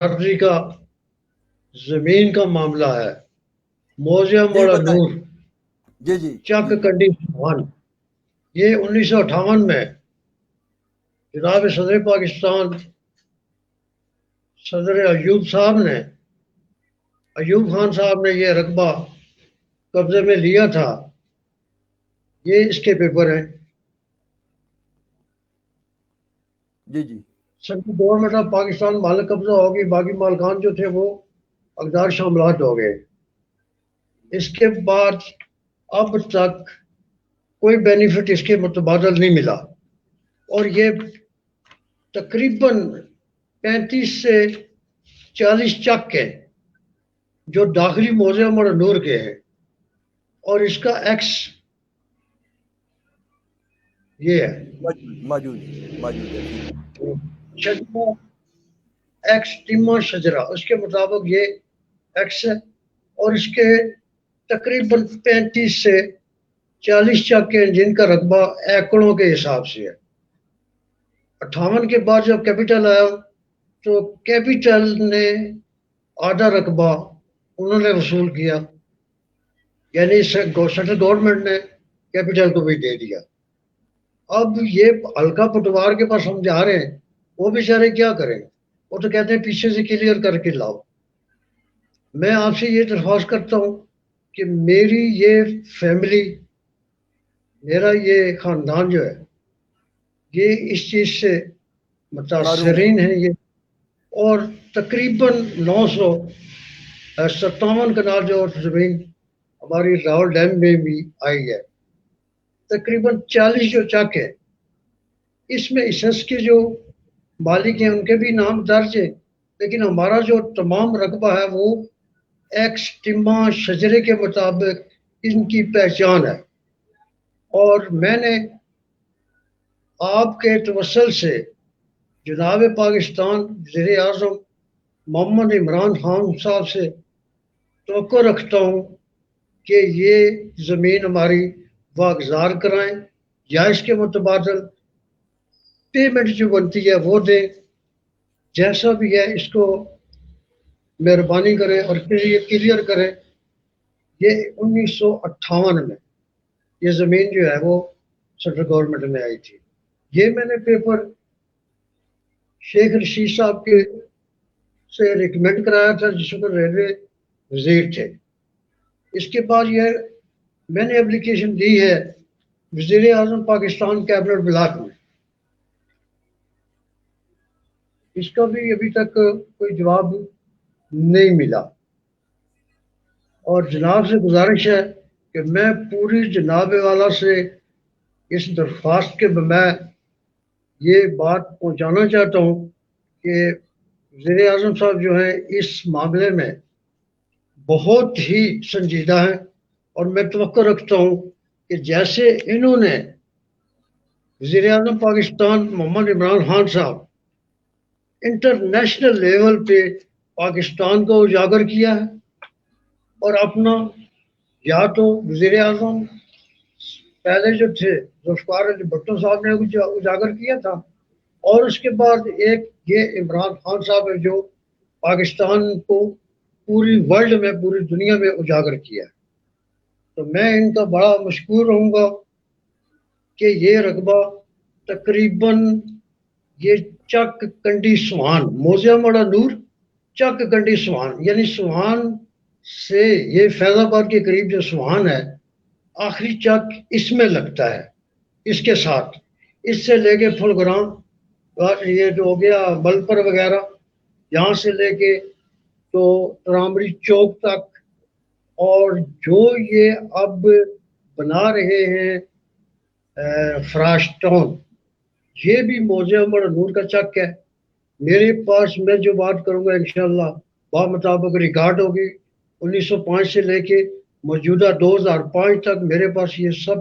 برادری کا زمین کا معاملہ ہے۔ موضع جی موڑا بتائیں۔ نور جی جی چک جی کنڈی ون، یہ 1958 میں جناب صدر پاکستان صدر ایوب خان صاحب نے یہ رقبہ قبضے میں لیا تھا۔ یہ اس کے پیپر ہیں۔ جی جی سینٹرل گورنمنٹ آف پاکستان مالک قبضہ ہوگی، باقی مالکان جو تھے وہ اقدار شاملات ہو گئے۔ اس کے بعد اب تک کوئی بینیفٹ اس کے متبادل نہیں ملا، اور یہ تقریباً 35 سے 40 چک ہیں جو داخلی موضع موڑا نور کے ہیں، اور اس کا ایکس یہ ہے موجود ہے ٹھیک ہے۔ شجرہ ایکس ٹیما شجرا، اس کے مطابق یہ ایکس ہے، اور اس کے تقریباً 35 سے 40 چک ہیں جن کا رقبہ ایکڑوں کے حساب سے ہے۔ 58 کے بعد جب کیپٹل آیا تو کیپٹل نے آدھا رقبہ انہوں نے وصول کیا، یعنی سینٹرل گورنمنٹ نے کیپٹل کو بھی دے دیا۔ اب یہ ہلکا پٹوار کے پاس ہم جا رہے ہیں، وہ بیچارے کیا کریں؟ وہ تو کہتے ہیں پیچھے سے کلیئر کر کے لاؤ۔ میں آپ سے یہ درخواست کرتا ہوں کہ میری یہ فیملی، میرا یہ خاندان جو ہے یہ اس چیز سے متاثرین ہیں یہ، اور تقریباً 957 کنال جو زمین ہماری راول ڈیم میں بھی آئی ہے، تقریباً 40 جو چک ہے اس میں اسس کے جو مالک ہیں ان کے بھی نام درج ہے، لیکن ہمارا جو تمام رقبہ ہے وہ ایکس ٹیما شجرے کے مطابق ان کی پہچان ہے۔ اور میں نے آپ کے توسل سے جناب پاکستان وزیر اعظم محمد عمران خان صاحب سے توقع رکھتا ہوں کہ یہ زمین ہماری واگزار کرائیں، یا اس کے متبادل پیمنٹ جو بنتی ہے وہ دیں، جیسا بھی ہے اس کو مہربانی کریں اور کلیئر کریں۔ یہ 1958 میں یہ زمین جو ہے وہ سینٹرل گورنمنٹ میں آئی تھی۔ یہ میں نے پیپر شیخ رشید صاحب کے سے ریکمینڈ کرایا تھا جس وقت ریلوے وزیر تھے۔ اس کے بعد یہ میں نے اپلیکیشن دی ہے وزیر اعظم پاکستان کیبنٹ بلاک میں، اس کا بھی ابھی تک کوئی جواب نہیں ملا۔ اور جناب سے گزارش ہے کہ میں پوری جناب والا سے اس درخواست کے میں یہ بات پہنچانا چاہتا ہوں کہ وزیر اعظم صاحب جو ہیں اس معاملے میں بہت ہی سنجیدہ ہیں، اور میں توقع رکھتا ہوں کہ جیسے انہوں نے وزیر اعظم پاکستان محمد عمران خان صاحب انٹرنیشنل لیول پہ پاکستان کو اجاگر کیا ہے، اور اپنا یا تو وزیر اعظم پہلے جو تھے ذوالفقار علی بھٹو صاحب نے اجاگر کیا تھا، اور اس کے بعد ایک یہ عمران خان صاحب ہے جو پاکستان کو پوری ورلڈ میں، پوری دنیا میں اجاگر کیا ہے۔ تو میں ان کا بڑا مشکور رہوں گا کہ یہ رقبہ تقریباً یہ چک کنڈی سوان، موضع موڑا نور چک کنڈی سوان، یعنی سوان سے یہ فیض آباد کے قریب جو سوان ہے آخری چک اس میں لگتا ہے، اس کے ساتھ اس سے لے کے پھل گرام، یہ جو ہو گیا بلپر وغیرہ، یہاں سے لے کے تو رامری چوک تک، اور جو یہ اب بنا رہے ہیں فراش ٹاؤن، یہ بھی موضع عمر نور کا چک ہے۔ میرے پاس میں جو بات کروں گا انشاءاللہ مطابق ریکارڈ ہوگی 1905 سے لے کے موجودہ 2005 تک میرے پاس یہ سب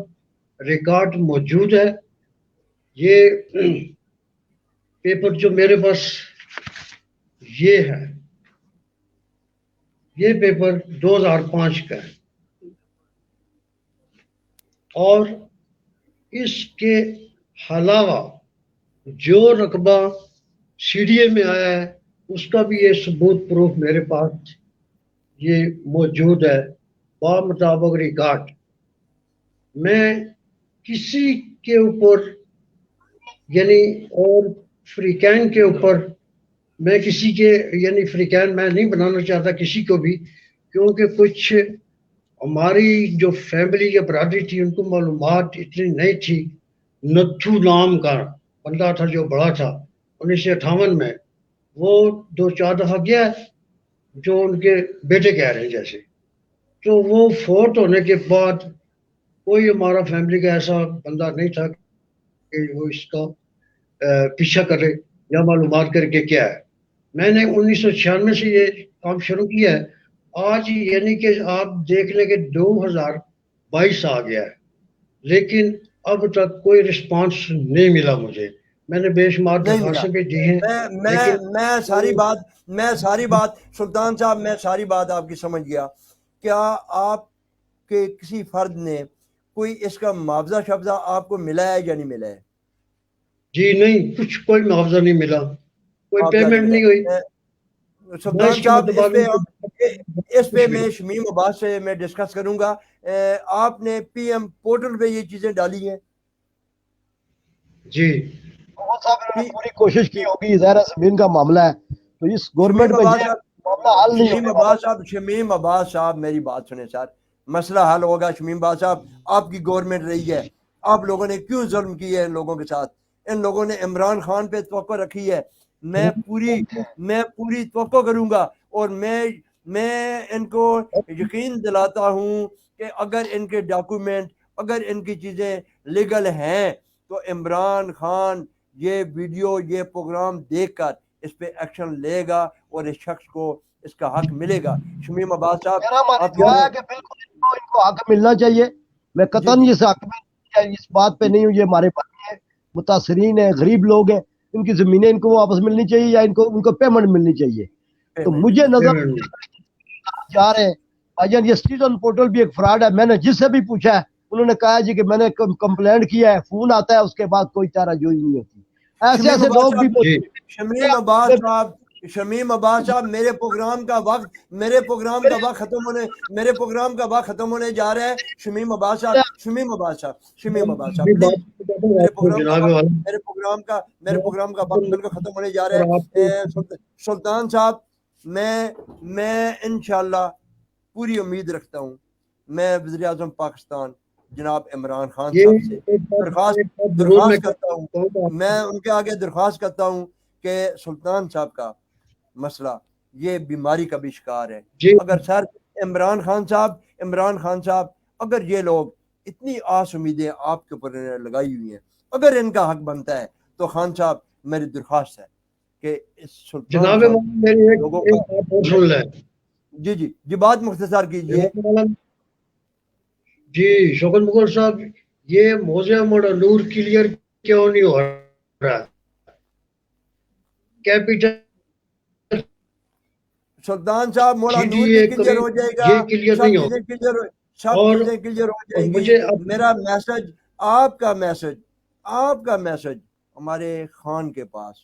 ریکارڈ موجود ہے۔ یہ پیپر جو میرے پاس یہ ہے، یہ پیپر 2005 کا ہے، اور اس کے علاوہ جو رقبہ سی ڈی اے میں آیا ہے اس کا بھی یہ ثبوت پروف میرے پاس یہ موجود ہے بامطابق ریکارڈ. میں کسی کے اوپر یعنی اور فریقین کے اوپر میں کسی کے یعنی فریقین میں نہیں بنانا چاہتا کسی کو بھی، کیونکہ کچھ ہماری جو فیملی یا برادری تھی ان کو معلومات اتنی نہیں تھی. نتھو نام کا بندہ تھا جو بڑا تھا 1958 میں، وہ 2-4 دفعہ گیا جو ان کے بیٹے کہہ رہے ہیں جیسے. تو وہ فوت ہونے کے بعد کوئی ہمارا فیملی کا ایسا بندہ نہیں تھا کہ وہ اس کا پیچھا کرے یا معلومات کر کے کیا ہے. میں نے 1996 سے یہ کام شروع کیا ہے. آج یعنی کہ آپ دیکھ لیں کہ 2022 آ گیا ہے، لیکن اب تک کوئی رسپانس نہیں ملا مجھے. میں نے بے شمار نہیں ملا. درخواستیں بھی دی ہیں لیکن میں ساری بات سلطان صاحب میں ساری بات آپ کی سمجھ گیا. کیا آپ کے کسی فرد نے کوئی اس کا معاوضہ شبزہ آپ کو ملا ہے یا نہیں ملا ہے؟ جی نہیں، کچھ کوئی معاوضہ نہیں ملا، کوئی پیمنٹ نہیں ہوئی. سلطان صاحب اس پہ میں شمیم عباس سے میں ڈسکس کروں گا. آپ نے پی ایم پورٹل پہ یہ چیزیں ڈالی ہیں؟ جی پوری کوشش کی ہوگی. ظاہر زمین کا معاملہ ہے تو اس گورنمنٹ میں معاملہ حل نہیں ہوگا. شمیم عباس صاحب میری بات سنیں سر، مسئلہ حل ہوگا. شمیم عباس صاحب آپ کی گورنمنٹ رہی ہے، آپ لوگوں نے کیوں ظلم کی ہے ان لوگوں کے ساتھ؟ ان لوگوں نے عمران خان پہ توقع رکھی ہے. میں پوری توقع کروں گا اور میں ان کو یقین دلاتا ہوں کہ اگر ان کے ڈاکومنٹ اگر ان کی چیزیں لیگل ہیں تو عمران خان یہ ویڈیو یہ پروگرام دیکھ کر اس پہ ایکشن لے گا اور اس شخص کو اس کا حق ملے گا. شمیم عباس صاحب کہ بالکل ان کو حق ملنا چاہیے. میں قطعاً اس حق میں اس بات پہ نہیں ہوں. یہ ہمارے پاس متاثرین ہیں، غریب لوگ ہیں، ان کی زمینیں ان کو واپس ملنی چاہیے یا ان کو پیمنٹ ملنی چاہیے. تو مجھے نظر جا رہے ہیں بھائی جان یہ سٹیزن پورٹل بھی ایک فراڈ ہے. میں نے جس سے بھی پوچھا ہے انہوں نے کہا جی کہ میں نے کمپلینٹ کیا ہے، فون آتا ہے، اس کے بعد کوئی چارہ جوئی نہیں ہوتی. ایسے لوگ بھی. شمیم عباس صاحب میرے پروگرام کا وقت ختم ہونے جا رہا ہے. شمیم عباس صاحب میرے پروگرام کا وقت بالکل ختم ہونے جا رہا ہے. سلطان صاحب میں انشاءاللہ پوری امید رکھتا ہوں. میں وزیر اعظم پاکستان جناب عمران خان صاحب سے درخواست کرتا ہوں، میں ان کے آگے درخواست کرتا ہوں کہ سلطان صاحب کا مسئلہ یہ بیماری کا بھی شکار ہے. اگر سر عمران خان صاحب اگر یہ لوگ اتنی آس امیدیں آپ کے اوپر لگائی ہوئی ہیں، اگر ان کا حق بنتا ہے تو خان صاحب میری درخواست ہے کہ جناب جی بات مختصر کیجیے. جی شوکت مغل صاحب یہ موضوع نور کلیئر کیوں نہیں ہو رہا؟ کیپٹل سلطان صاحب مولا نور بھی کلیئر ہو جائے گا، سب چیزیں کلیئر ہو جائے گی. میرا میسج آپ کا میسج ہمارے خان کے پاس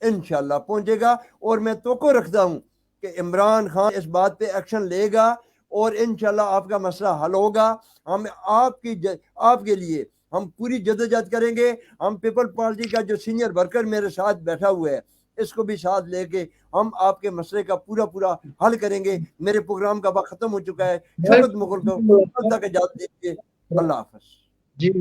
انشاءاللہ پہنچے گا اور میں توقع رکھتا ہوں کہ عمران خان اس بات پہ ایکشن لے گا اور انشاءاللہ آپ کا مسئلہ حل ہوگا. ہم آپ کے لیے ہم پوری جدوجہد کریں گے. ہم پیپل پارٹی کا جو سینئر ورکر میرے ساتھ بیٹھا ہوا ہے اس کو بھی ساتھ لے کے ہم آپ کے مسئلے کا پورا حل کریں گے. میرے پروگرام کا وقت ختم ہو چکا ہے. شوکت مغل کو تک اجازت دیجیے. اللہ حافظ. جی